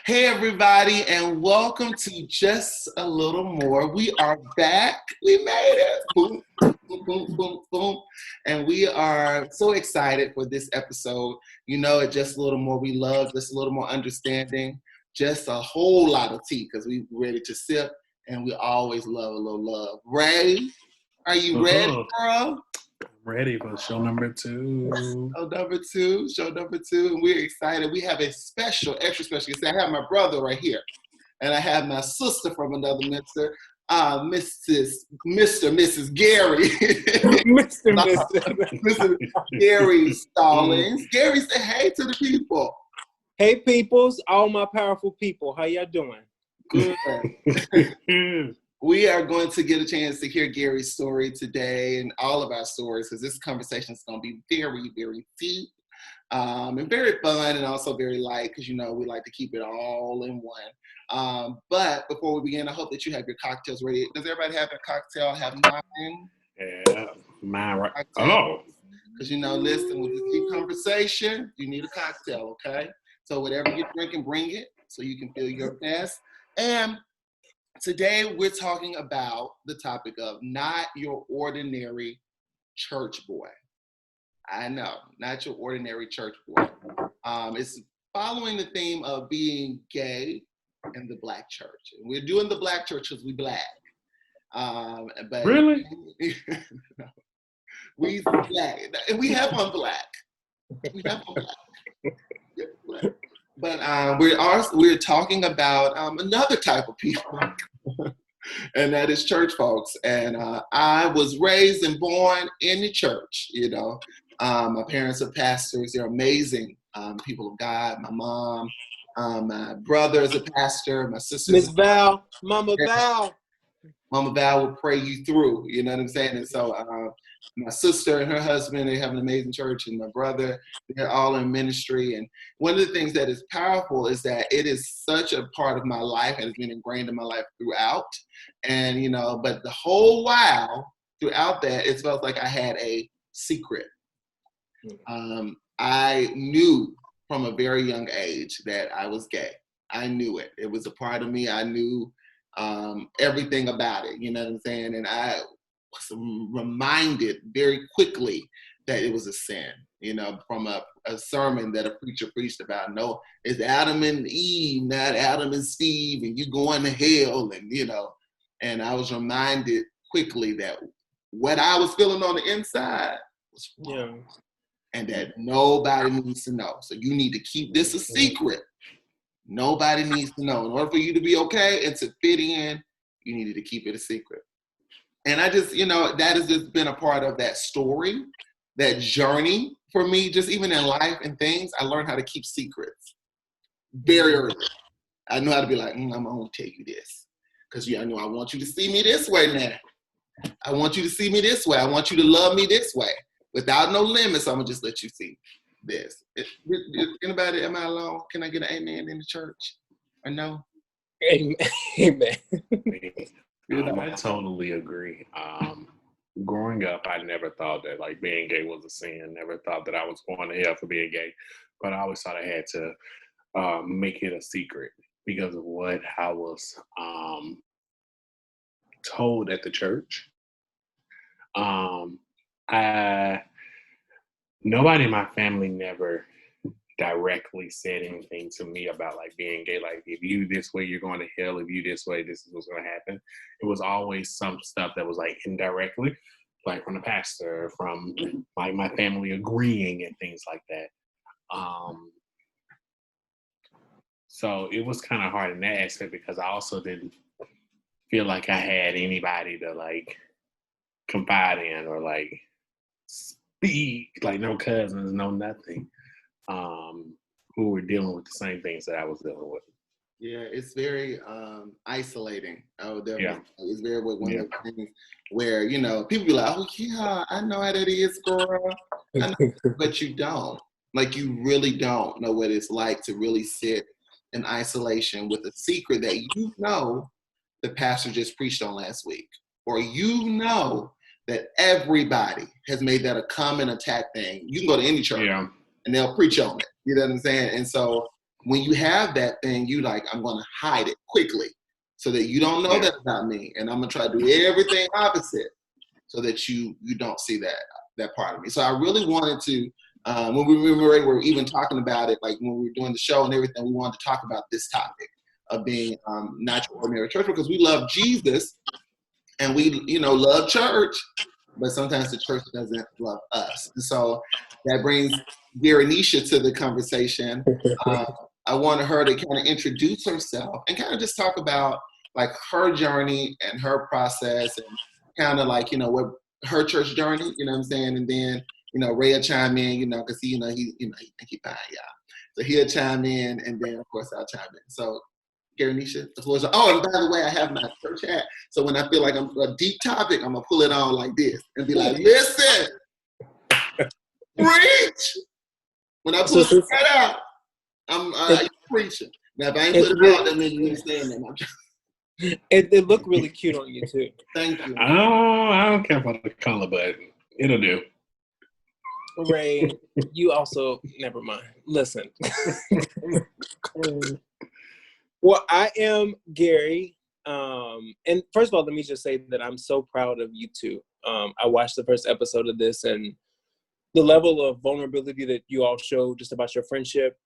Hey, everybody, and welcome to Just a Little More. We are back. We made it. Boom, boom, boom, boom, boom. And we are so excited for this episode. You know, at Just a Little More, we love just a little more understanding, just a whole lot of tea because we're ready to sip, and we always love a little love. Ray, are you ready, girl? Ready for show number 2. Show number two, and we're excited. We have a special, extra special guest. I have my brother right here, and I have my sister from another mister, Mrs. Gary. Mr. Gary Stallings. Gary, say hey to the people. Hey, peoples, all my powerful people. How y'all doing? Good. We are going to get a chance to hear Gary's story today and all of our stories because this conversation is going to be very, very deep and very fun and also very light because, you know, we like to keep it all in one. But before we begin, I hope that you have your cocktails ready. Does everybody have a cocktail? Have mine? Yeah, mine right. Oh. Because, you know, listen, with this deep conversation, you need a cocktail, okay? So whatever you're drinking, bring it so you can feel your best. And today, we're talking about the topic of not your ordinary church boy. I know, not your ordinary church boy. It's following the theme of being gay in the Black church. And we're doing the Black church because we Black. But really? We Black. And we have on Black. We have on Black. But we're talking about another type of people, and that is church folks. And I was raised and born in the church, you know. My parents are pastors. They're amazing people of God. My mom, my brother is a pastor. My sister, Miss Val, Mama Val. Mama Val will pray you through, you know what I'm saying? And so my sister and her husband, they have an amazing church, and my brother, they're all in ministry. And one of the things that is powerful is that it is such a part of my life and has been ingrained in my life throughout. And, you know, but the whole while throughout that, it felt like I had a secret. I knew from a very young age that I was gay. I knew it. It was a part of me. I knew everything about it, you know what I'm saying? And I was reminded very quickly that it was a sin, you know, from a sermon that a preacher preached about. No, it's Adam and Eve, not Adam and Steve, and you going to hell, and, you know, and I was reminded quickly that what I was feeling on the inside was wrong, and that nobody needs to know. So you need to keep this a secret. Nobody needs to know. In order for you to be okay and to fit in, you needed to keep it a secret. And I just, you know, that has just been a part of that story, that journey for me, just even in life and things. I learned how to keep secrets very early. I knew how to be like, I'm going to tell you this. Because I know I want you to see me this way now. I want you to see me this way. I want you to love me this way. Without no limits, I'm going to just let you see this. Anybody, am I alone? Can I get an amen in the church? Or no? Amen. I totally agree. Growing up, I never thought that like being gay was a sin. Never thought that I was going to hell for being gay. But I always thought I had to make it a secret because of what I was told at the church. Nobody in my family never directly said anything to me about like being gay. Like, if you this way, you're going to hell. If you this way, this is what's going to happen. It was always some stuff that was like indirectly, like from the pastor, from like my family agreeing and things like that. So it was kind of hard in that aspect because I also didn't feel like I had anybody to like confide in or like speak, like no cousins, no nothing, who were dealing with the same things that I was dealing with. Yeah, it's very isolating. It's very one of the things where, you know, people be like, oh yeah, I know how that is, girl. But you don't. Like, you really don't know what it's like to really sit in isolation with a secret that you know the pastor just preached on last week. Or you know that everybody has made that a common attack thing. You can go to any church and they'll preach on it. You know what I'm saying? And so when you have that thing, you like, I'm going to hide it quickly so that you don't know that about me. And I'm going to try to do everything opposite so that you don't see that part of me. So I really wanted to, when we were even talking about it, like when we were doing the show and everything, we wanted to talk about this topic of being not your ordinary church, because we love Jesus and we, love church, but sometimes the church doesn't love us. And so that brings Garanisha to the conversation. I wanted her to kind of introduce herself and kind of just talk about like her journey and her process and kind of like, what her church journey, you know what I'm saying? And then, Ray will chime in, because he think he fine, yeah. So he'll chime in, and then of course I'll chime in. So Garanisha, the floor is on. Oh, and by the way, I have my church hat. So when I feel like I'm a deep topic, I'm gonna pull it on like this and be like, listen, preach. When I pull the hat out, I'm preaching. Now if I ain't put it out, that means you understand that. It looked really cute on you too. Thank you. I don't care about the color, but it'll do. Ray, you also, never mind. Listen. Well, I am Gary. And first of all, let me just say that I'm so proud of you two. I watched the first episode of this, and the level of vulnerability that you all show just about your friendship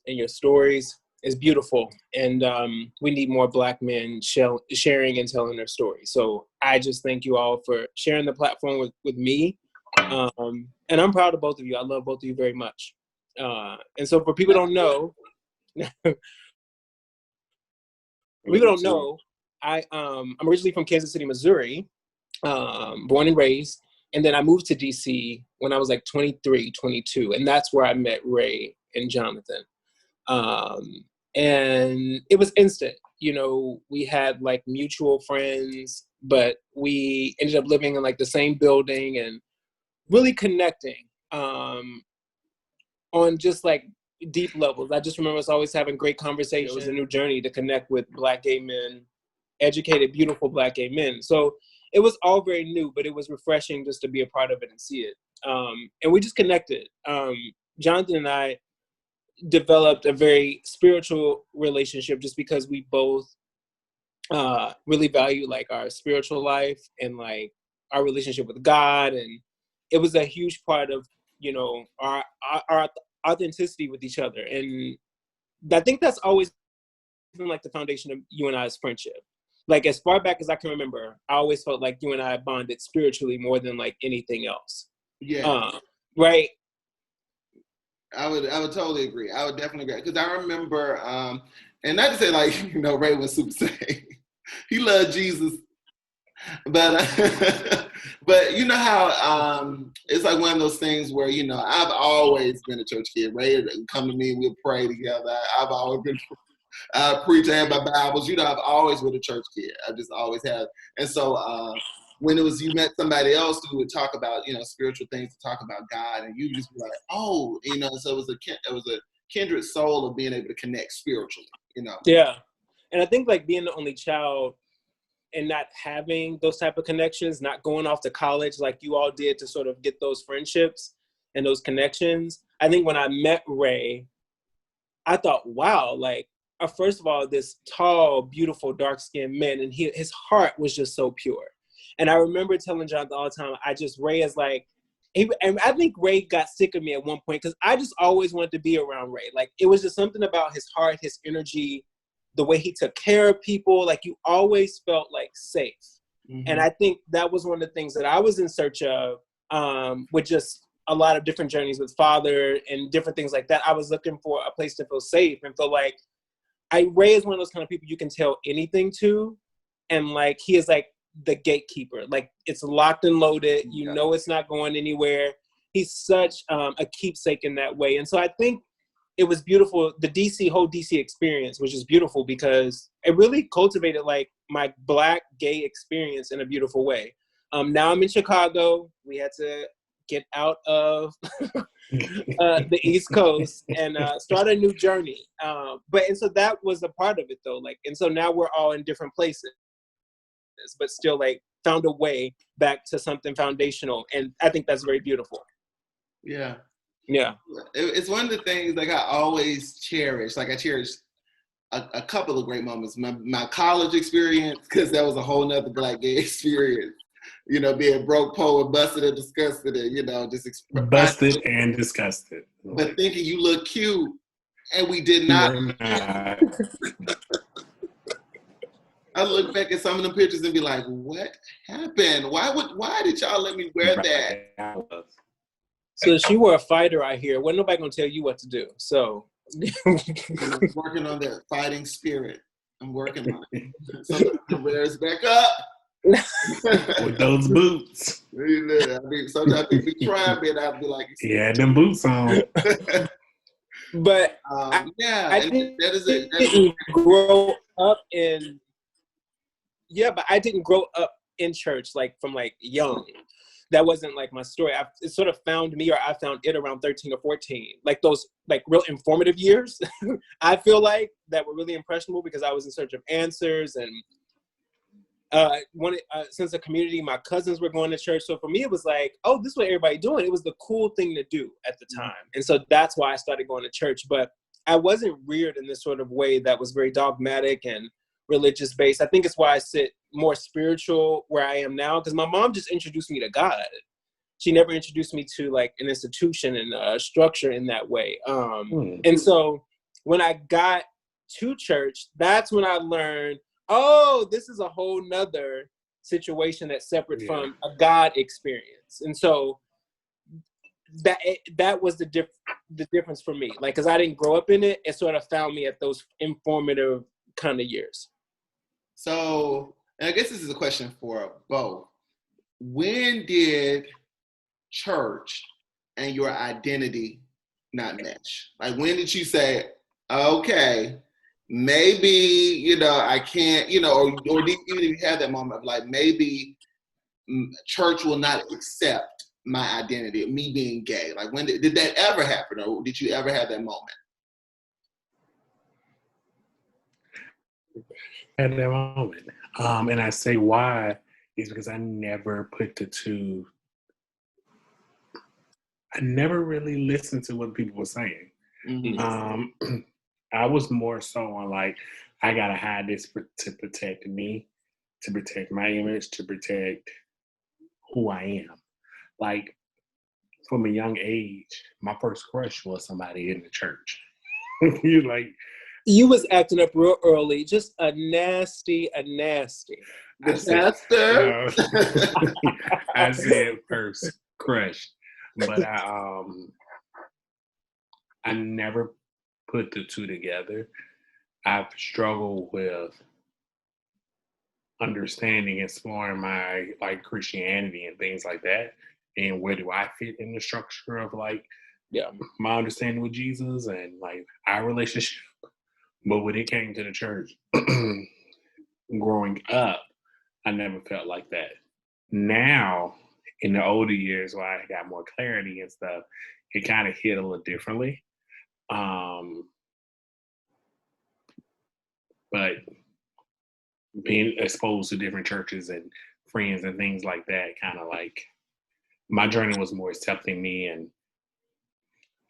and your stories is beautiful. And we need more Black men sharing and telling their stories. So I just thank you all for sharing the platform with me. And I'm proud of both of you. I love both of you very much. And so for people who don't know, I'm originally from Kansas City, Missouri, born and raised. And then I moved to DC when I was like 23, 22. And that's where I met Ray and Jonathan. And it was instant. We had like mutual friends, but we ended up living in like the same building and really connecting on just like deep levels. I just remember us always having great conversations. It was a new journey to connect with Black gay men, educated, beautiful Black gay men. So it was all very new, but it was refreshing just to be a part of it and see it. And we just connected. Jonathan and I developed a very spiritual relationship just because we both really value like our spiritual life and like our relationship with God. And it was a huge part of, our authenticity with each other. And I think that's always been like the foundation of you and I's friendship. Like as far back as I can remember, I always felt like you and I bonded spiritually more than like anything else. Yeah. Right. I would totally agree. I would definitely agree. Because I remember, and not to say like, Ray was super saved. He loved Jesus. But you know how it's like one of those things where, I've always been a church kid. Ray would come to me, we'll pray together. I've always been preach, I have my Bibles. I've always been a church kid. I just always have. And so when it was you met somebody else who would talk about, spiritual things, to talk about God, and you just be like, oh, so it was a kindred soul of being able to connect spiritually, Yeah. And I think like being the only child and not having those type of connections, not going off to college like you all did to sort of get those friendships and those connections. I think when I met Ray, I thought, wow, like, first of all, this tall, beautiful, dark-skinned man, and his heart was just so pure. And I remember telling Jonathan all the time, Ray is like, and I think Ray got sick of me at one point because I just always wanted to be around Ray. Like, it was just something about his heart, his energy, the way he took care of people. Like, you always felt like safe. Mm-hmm. And I think that was one of the things that I was in search of with just a lot of different journeys with Father and different things like that. I was looking for a place to feel safe and feel like Ray is one of those kind of people you can tell anything to. And like, he is like the gatekeeper. Like, it's locked and loaded. You know it's not going anywhere. He's such a keepsake in that way. And so I think it was beautiful. The whole DC experience was just beautiful because it really cultivated like my Black gay experience in a beautiful way. Now I'm in Chicago. We had to get out of the East Coast and start a new journey. And so that was a part of it though. Like, and so now we're all in different places, but still like found a way back to something foundational. And I think that's very beautiful. Yeah. Yeah. It's one of the things like I always cherish. Like I cherish a couple of great moments. My college experience, because that was a whole nother Black gay experience. You know, being broke, poor, busted and disgusted, and you know, just busted and disgusted. But thinking you look cute, and we did not. I look back at some of the pictures and be like, "What happened? Why did y'all let me wear that?" So she were a fighter, I hear. Wasn't nobody gonna tell you what to do. So I'm working on that fighting spirit. I'm working on it. Sometimes I wear it back up. With those boots. I mean, sometimes people be trying me and I'll be like, yeah, them boots on. But yeah, I didn't grow up in. Yeah, but I didn't grow up in church like from like young. That wasn't like my story. It sort of found me, or I found it around 13 or 14. Like those like real informative years, I feel like, that were really impressionable because I was in search of answers and since the community, my cousins were going to church. So for me, it was like, oh, this is what everybody doing. It was the cool thing to do at the time. And so that's why I started going to church. But I wasn't reared in this sort of way that was very dogmatic and religious based. I think it's why I sit more spiritual where I am now, because my mom just introduced me to God. She never introduced me to like an institution and a structure in that way. And so when I got to church, that's when I learned, oh, this is a whole nother situation that's separate from a God experience. And so that was the difference for me. Like, because I didn't grow up in it, it sort of found me at those informative kind of years. So, and I guess this is a question for both. When did church and your identity not mesh? Like, when did you say, okay, maybe, you know, I can't, you know, or even if you have that moment of like, maybe church will not accept my identity, me being gay? Like, when did that ever happen, or did you ever have that moment? At that moment. And I say why is because I never put the two. I never really listened to what people were saying. Mm-hmm. I was more so on like, I gotta hide this to protect me, to protect my image, to protect who I am. Like, from a young age, my first crush was somebody in the church. You're like, you was acting up real early, just a nasty. The pastor. I said first crush, but I never put the two together. I've struggled with understanding, exploring my like Christianity and things like that, and where do I fit in the structure of like my understanding with Jesus and like our relationship. But when it came to the church, growing up, I never felt like that. Now, in the older years where I got more clarity and stuff, it kind of hit a little differently. But being exposed to different churches and friends and things like that, kind of like my journey was more accepting me. And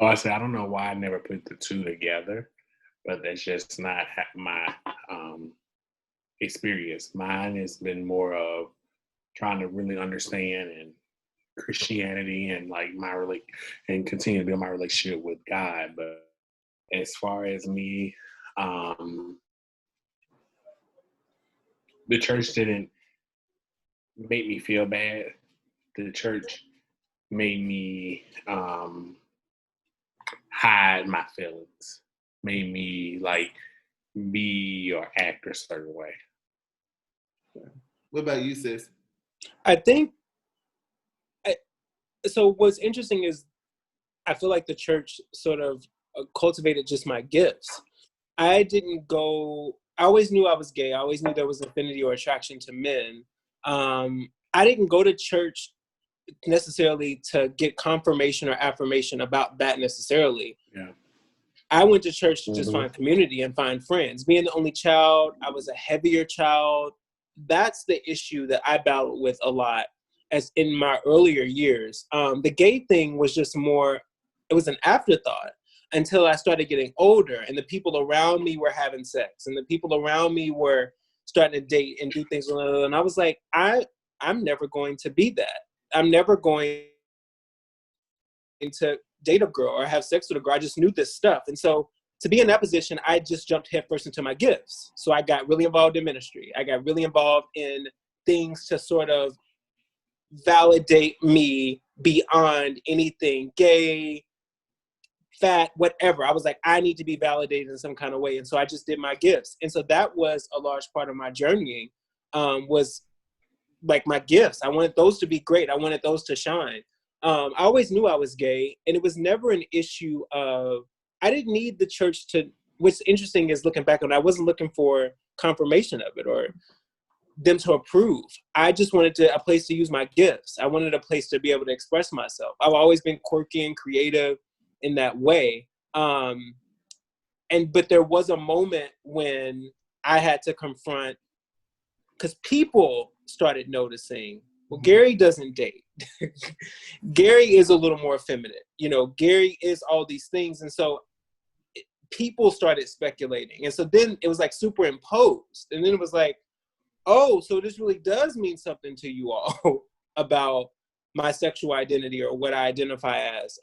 honestly, I don't know why I never put the two together, but that's just not my experience. Mine has been more of trying to really understand and Christianity and like and continue to build my relationship with God. But as far as me, the church didn't make me feel bad. The church made me hide my feelings, made me like be or act a certain way. What about you, sis? I think, so what's interesting is I feel like the church sort of cultivated just my gifts. I always knew I was gay. I always knew there was affinity or attraction to men. I didn't go to church necessarily to get confirmation or affirmation about that necessarily. Yeah. I went to church to just find community and find friends. Being the only child, I was a heavier child. That's the issue that I battled with a lot as in my earlier years. The gay thing was just more it was an afterthought until I started getting older and the people around me were having sex and the people around me were starting to date and do things. And I was like, I'm never going to be that. I'm never going to date a girl or have sex with a girl. I just knew this stuff. And so to be in that position, I just jumped headfirst into my gifts. So I got really involved in ministry. I got really involved in things to sort of validate me beyond anything gay, fat, whatever. I was like, I need to be validated in some kind of way. And so I just did my gifts. And so that was a large part of my journeying, was like my gifts. I wanted those to be great. I wanted those to shine. I always knew I was gay, and it was never an issue of, I didn't need the church to, what's interesting is looking back on it, I wasn't looking for confirmation of it or them to approve. I just wanted a place to use my gifts. I wanted a place to be able to express myself. I've always been quirky and creative in that way. But there was a moment when I had to confront, because people started noticing, well, Gary doesn't date. Gary is a little more effeminate. Gary is all these things. And so people started speculating. And so then it was like superimposed. And then it was like, oh, so this really does mean something to you all about my sexual identity or what I identify as.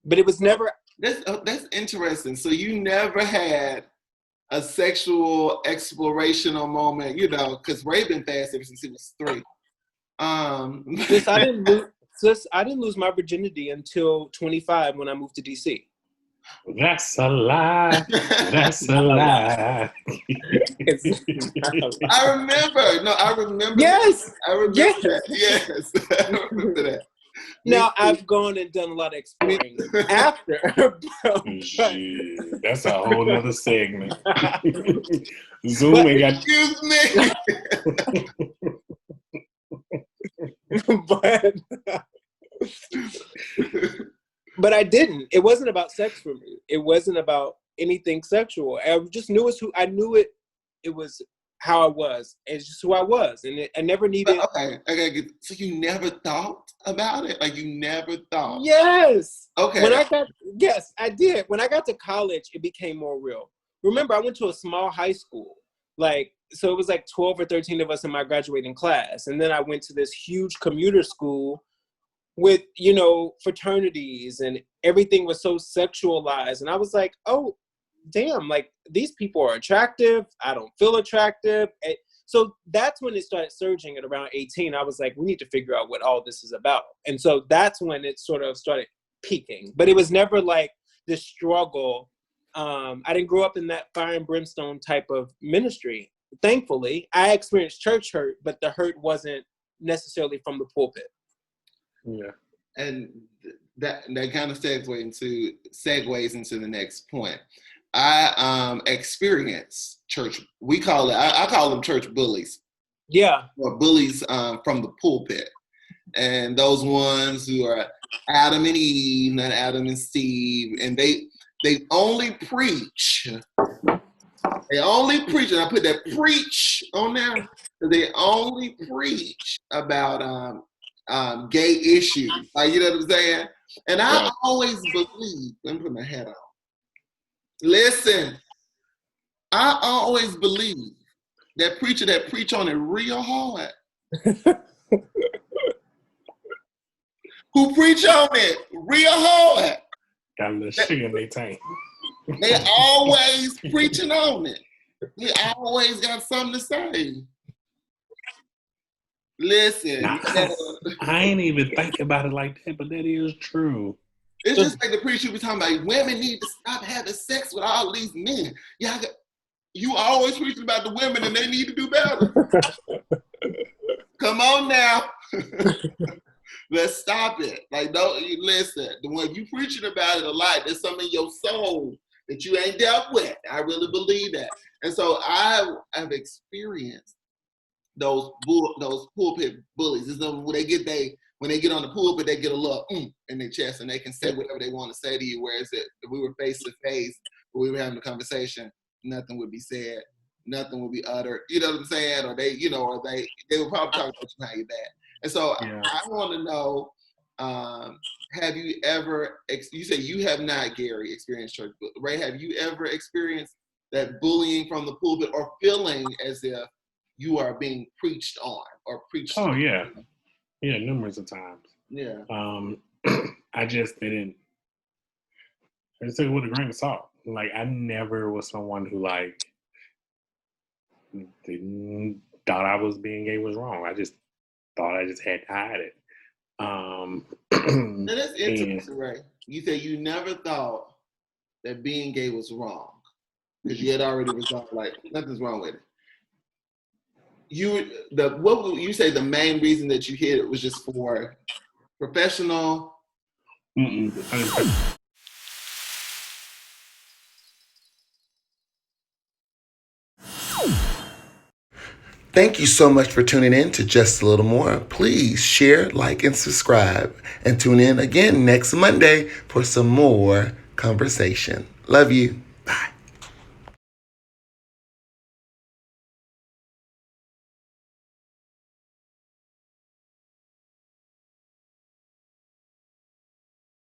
But it was never. That's interesting. So you never had a sexual explorational moment, because Ray been fast ever since he was 3. I didn't lose my virginity until 25 when I moved to DC. That's a lie. That's a lie. I remember. No, I remember. Yes. I remember that. Yes. I remember that. Now, I've gone and done a lot of exploring after. That's a whole nother segment. Zoom ain't got. Excuse me. But I didn't. It wasn't about sex for me. It wasn't about anything sexual. I just knew I knew it. It was how I was. It's just who I was, and I never needed. Okay. So you never thought about it? Like you never thought? Yes. Okay. Yes, I did. When I got to college, it became more real. Remember, I went to a small high school. So it was like 12 or 13 of us in my graduating class, and then I went to this huge commuter school with, fraternities, and everything was so sexualized. And I was like, oh, damn, like these people are attractive. I don't feel attractive. So that's when it started surging at around 18. I was like, we need to figure out what all this is about. And so that's when it sort of started peaking. But it was never like this struggle. I didn't grow up in that fire and brimstone type of ministry. Thankfully, I experienced church hurt, but the hurt wasn't necessarily from the pulpit. Yeah. And that kind of segues into the next point. I experienced church. We call it. I call them church bullies. Yeah. Or bullies from the pulpit, and those ones who are Adam and Eve, not Adam and Steve, and they only preach. They only preach, and I put that preach on there. They only preach about gay issues. Like, you know what I'm saying? And I always believe. Let me put my hat on. Listen, I always believe that preacher that preach on it real hard. Who preach on it real hard. Got a little sugar in their tank. They always preaching on it. They always got something to say. Listen. I ain't even think about it like that, but that is true. It's just like the preacher was talking about, women need to stop having sex with all these men. You always preaching about the women and they need to do better. Come on now. Let's stop it. Like, don't you listen. When you preaching about it a lot, there's something in your soul that you ain't dealt with. I really believe that. And so I've experienced those pulpit bullies. It's when they get on the pulpit, they get a little in their chest and they can say whatever they want to say to you. Whereas if we were face to face, we were having a conversation, nothing would be said, nothing would be uttered. You know what I'm saying? Or they would probably talk about you behind your back. And so I want to know, have you ever, you say you have not, Gary, experienced church, but Ray, have you ever experienced that bullying from the pulpit or feeling as if you are being preached on or preached? Oh, yeah. Yeah, numerous of times. Yeah. I just didn't. I just took it with a grain of salt. Like, I never was someone who like thought I was being gay was wrong. I just thought I just had to hide it. And that's interesting, Ray. You say you never thought that being gay was wrong because you had already resolved like nothing's wrong with it. What would you say the main reason that you hid it was just for professional? Thank you so much for tuning in to Just a Little More. Please share, like, and subscribe. And tune in again next Monday for some more conversation. Love you. Bye.